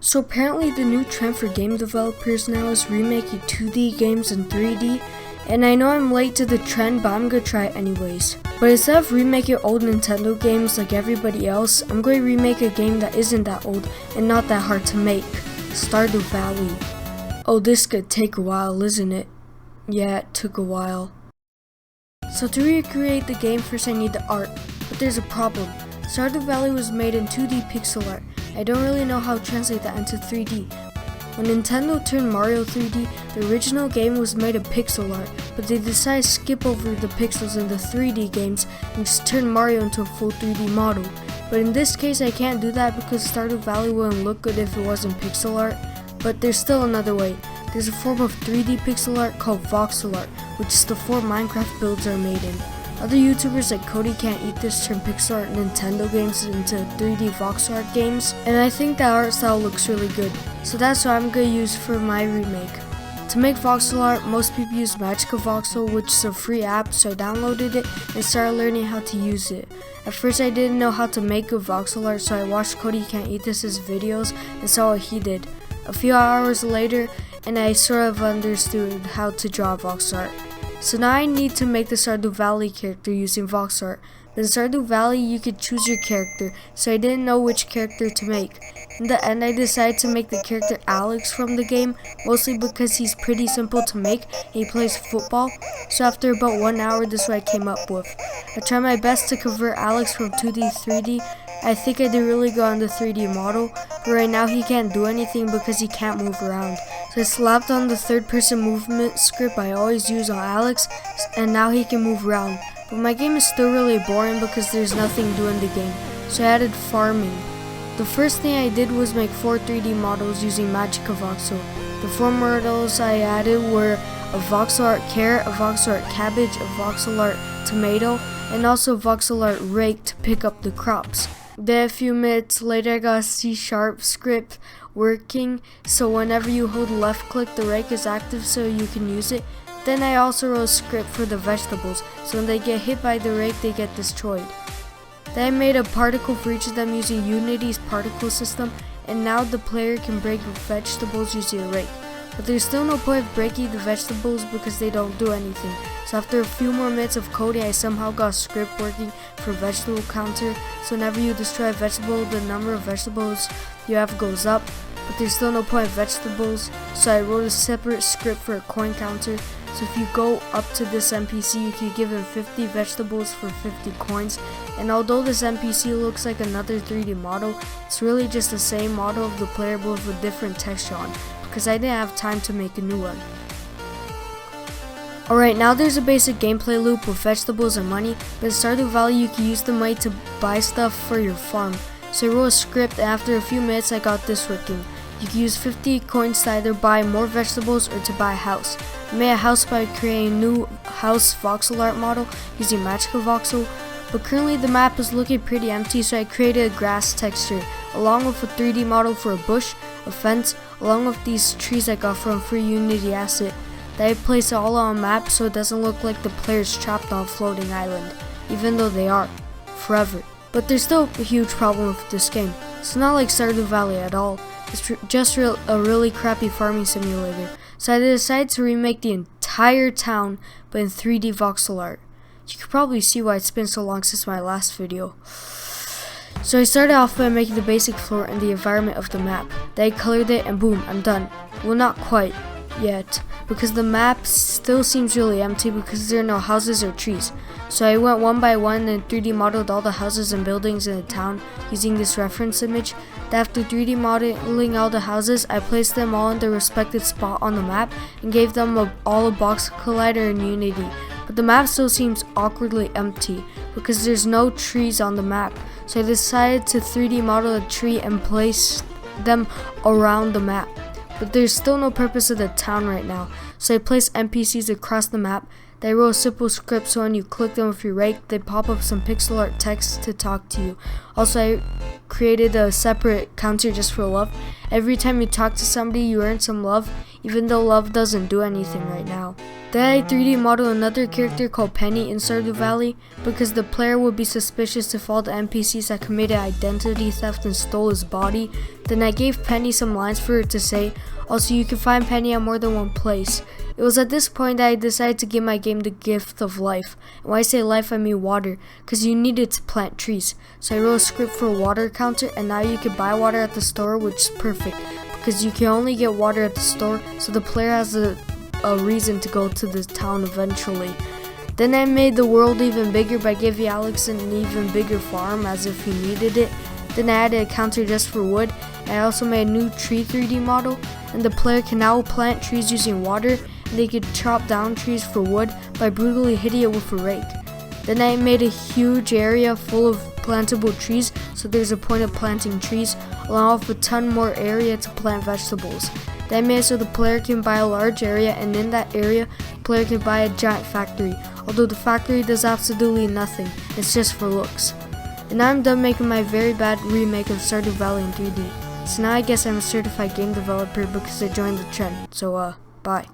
So apparently the new trend for game developers now is remaking 2D games in 3D, and I know I'm late to the trend, but I'm gonna try it anyways. But instead of remaking old Nintendo games like everybody else, I'm going to remake a game that isn't that old and not that hard to make, Stardew Valley. Oh, this could take a while, isn't it? Yeah, it took a while. So to recreate the game, first I need the art, but there's a problem. Stardew Valley was made in 2D pixel art. I don't really know how to translate that into 3D. When Nintendo turned Mario 3D, the original game was made of pixel art, but they decided to skip over the pixels in the 3D games and just turn Mario into a full 3D model. But in this case I can't do that because Stardew Valley wouldn't look good if it wasn't pixel art. But there's still another way. There's a form of 3D pixel art called voxel art, which is the form Minecraft builds are made in. Other YouTubers like CodyCantEatThis turn pixel art Nintendo games into 3D voxel art games, and I think that art style looks really good, so that's what I'm going to use for my remake. To make voxel art, most people use Voxel, which is a free app, so I downloaded it and started learning how to use it. At first I didn't know how to make good voxel art, so I watched CodyCantEatThis' videos and saw what he did. A few hours later, and I sort of understood how to draw voxel art. So now I need to make the Stardew Valley character using voxel art. But in Stardew Valley you could choose your character, so I didn't know which character to make. In the end I decided to make the character Alex from the game, mostly because he's pretty simple to make and he plays football. So after about 1 hour, this is what I came up with. I tried my best to convert Alex from 2D to 3D. I think I did really good on the 3D model, but right now he can't do anything because he can't move around. So I slapped on the third person movement script I always use on Alex, and now he can move around. But my game is still really boring because there's nothing to do in the game, so I added farming. The first thing I did was make 4 3D models using Voxel. The 4 models I added were a voxel art carrot, a voxel art cabbage, a voxel art tomato, and also a voxel art rake to pick up the crops. Then a few minutes later I got a C# script working, so whenever you hold left click the rake is active so you can use it. Then I also wrote a script for the vegetables, so when they get hit by the rake they get destroyed. Then I made a particle for each of them using Unity's particle system, and now the player can break vegetables using a rake. But there's still no point of breaking the vegetables because they don't do anything. So after a few more minutes of coding, I somehow got a script working for vegetable counter. So whenever you destroy a vegetable, the number of vegetables you have goes up. But there's still no point of vegetables, so I wrote a separate script for a coin counter. So if you go up to this NPC, you can give him 50 vegetables for 50 coins. And although this NPC looks like another 3D model, it's really just the same model of the player but with a different texture on, because I didn't have time to make a new one. Alright, now there's a basic gameplay loop with vegetables and money, but in Stardew Valley you can use the money to buy stuff for your farm. So I wrote a script, and after a few minutes I got this working. You can use 50 coins to either buy more vegetables or to buy a house. I made a house by creating a new house voxel art model using Voxel, but currently the map is looking pretty empty, so I created a grass texture along with a 3D model for a bush, a fence, along with these trees I got from free Unity asset. That I place it all on a map so it doesn't look like the player's trapped on a floating island, even though they are, forever. But there's still a huge problem with this game. It's not like Stardew Valley at all. It's just a really crappy farming simulator. So I decided to remake the entire town, but in 3D voxel art. You can probably see why it's been so long since my last video. So I started off by making the basic floor and the environment of the map. Then I colored it and boom, I'm done. Well, not quite yet, because the map still seems really empty because there are no houses or trees. So I went one by one and 3D modeled all the houses and buildings in the town using this reference image. Then after 3D modeling all the houses, I placed them all in their respective spot on the map and gave them all a box collider in Unity. But the map still seems awkwardly empty because there's no trees on the map. So I decided to 3D model a tree and place them around the map. But there's still no purpose of the town right now, so I placed NPCs across the map. They wrote a simple script so when you click them with your rake, they pop up some pixel art text to talk to you. Also, I created a separate counter just for love. Every time you talk to somebody, you earn some love, even though love doesn't do anything right now. Then I 3D modeled another character called Penny in Stardew Valley because the player would be suspicious if all the NPCs had committed identity theft and stole his body. Then I gave Penny some lines for her to say. Also, you can find Penny at more than one place. It was at this point that I decided to give my game the gift of life. And when I say life, I mean water, because you needed to plant trees. So I wrote a script for a water counter, and now you can buy water at the store, which is perfect, because you can only get water at the store, so the player has a reason to go to the town eventually. Then I made the world even bigger by giving Alex an even bigger farm as if he needed it. Then I added a counter just for wood, and I also made a new tree 3D model, and the player can now plant trees using water, and they can chop down trees for wood by brutally hitting it with a rake. Then I made a huge area full of plantable trees, so there's a point of planting trees, along with a ton more area to plant vegetables. Then I made it so the player can buy a large area, and in that area, the player can buy a giant factory, although the factory does absolutely nothing, it's just for looks. And now I'm done making my very bad remake of Stardew Valley in 3D. So now I guess I'm a certified game developer because I joined the trend, so bye.